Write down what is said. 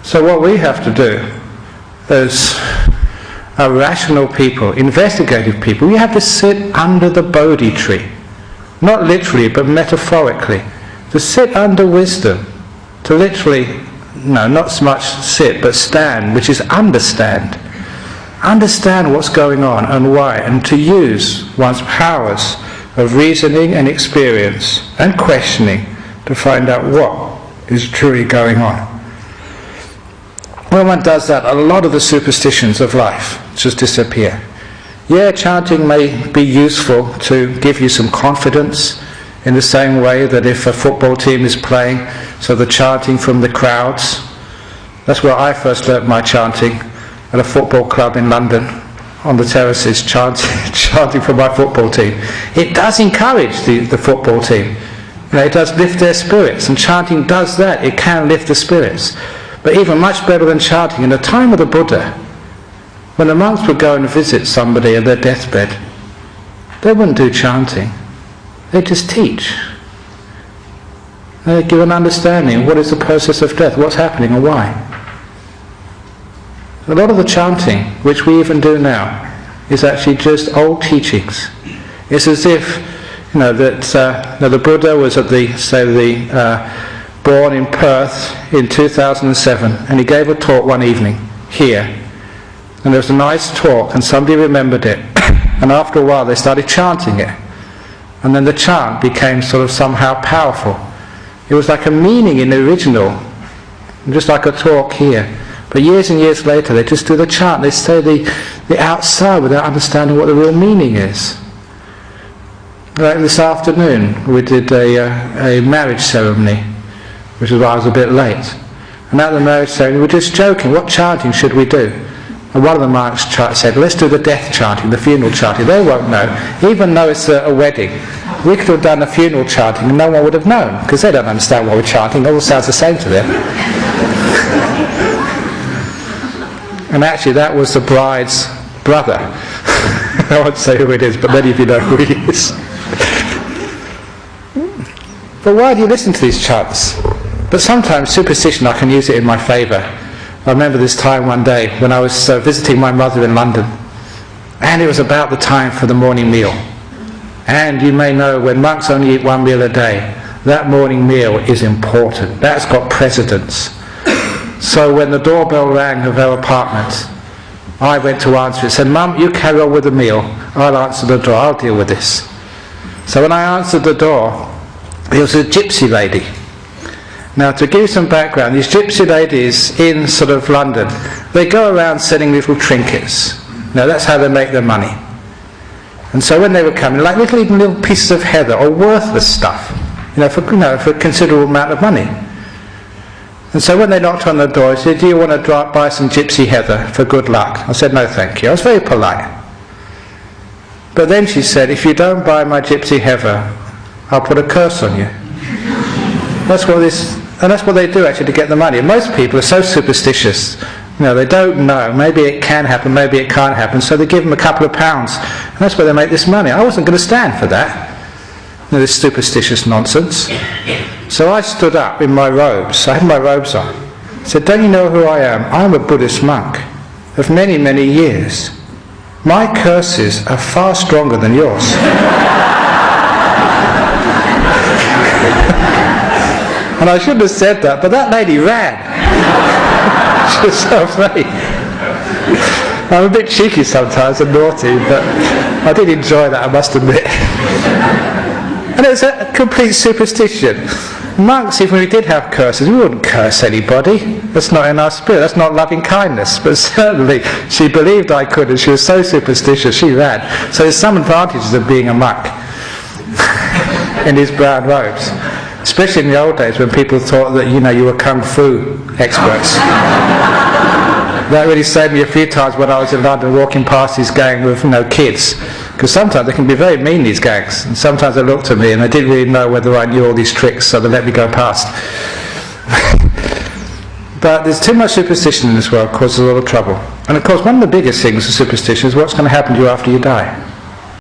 So what we have to do as rational people, investigative people, we have to sit under the Bodhi tree. Not literally, but metaphorically. To sit under wisdom. To literally, no, not so much sit, but stand, which is understand. Understand what's going on and why, and to use one's powers of reasoning and experience and questioning to find out what is truly going on. When one does that, a lot of the superstitions of life just disappear. Yeah, chanting may be useful to give you some confidence, in the same way that if a football team is playing, so the chanting from the crowds. That's where I first learnt my chanting, at a football club in London, on the terraces, chanting for my football team. It does encourage the football team. It does lift their spirits, and chanting does that. It can lift the spirits. But even much better than chanting, in the time of the Buddha, when the monks would go and visit somebody at their deathbed, they wouldn't do chanting. They'd just teach. They'd give an understanding of what is the process of death, what's happening and why. A lot of the chanting, which we even do now, is actually just old teachings. It's as if, the Buddha was at born in Perth in 2007, and he gave a talk one evening here, and there was a nice talk, and somebody remembered it, and after a while they started chanting it, and then the chant became sort of somehow powerful. It was like a meaning in the original, just like a talk here. But years and years later, they just do the chant. They say the outside without understanding what the real meaning is. Like this afternoon, we did a marriage ceremony, which is why I was a bit late. And at the marriage ceremony, we were just joking, what chanting should we do? And one of the monks said, let's do the death chanting, the funeral chanting. They won't know, even though it's a wedding. We could have done a funeral chanting and no one would have known, because they don't understand what we're chanting. It all sounds the same to them. And actually that was the bride's brother. I won't say who it is, but many of you know who he is. But why do you listen to these chants? But sometimes superstition, I can use it in my favour. I remember this time one day when I was visiting my mother in London, and it was about the time for the morning meal. And you may know, when monks only eat one meal a day, that morning meal is important. That's got precedence. So when the doorbell rang of our apartment, I went to answer it. Said, Mum, you carry on with the meal. I'll answer the door. I'll deal with this. So when I answered the door, it was a gypsy lady. Now, to give you some background, these gypsy ladies in sort of London, they go around selling little trinkets. Now, that's how they make their money. And so when they were coming, like little pieces of heather or worthless stuff, for a considerable amount of money. And so when they knocked on the door, he said, do you want to buy some gypsy heather for good luck? I said, no thank you. I was very polite. But then she said, if you don't buy my gypsy heather, I'll put a curse on you. That's what they do actually to get the money. And most people are so superstitious, they don't know. Maybe it can happen, maybe it can't happen, so they give them a couple of pounds. And that's where they make this money. I wasn't going to stand for that. This superstitious nonsense. So I stood up in my robes. I had my robes on. I said, don't you know who I am? I'm a Buddhist monk of many, many years. My curses are far stronger than yours. And I shouldn't have said that, but that lady ran. She was so afraid. I'm a bit cheeky sometimes and naughty, but I did enjoy that, I must admit. And it was a complete superstition. Monks, even if we did have curses, we wouldn't curse anybody. That's not in our spirit, that's not loving kindness. But certainly, she believed I could, and she was so superstitious, she ran. So there's some advantages of being a monk in these brown robes. Especially in the old days when people thought that, you were kung fu experts. That really saved me a few times when I was in London walking past these gang with kids. Because sometimes they can be very mean, these gangs. And sometimes they looked at me and they didn't really know whether I knew all these tricks, so they let me go past. But there's too much superstition in this world, causes a lot of trouble. And of course, one of the biggest things of superstition is what's going to happen to you after you die.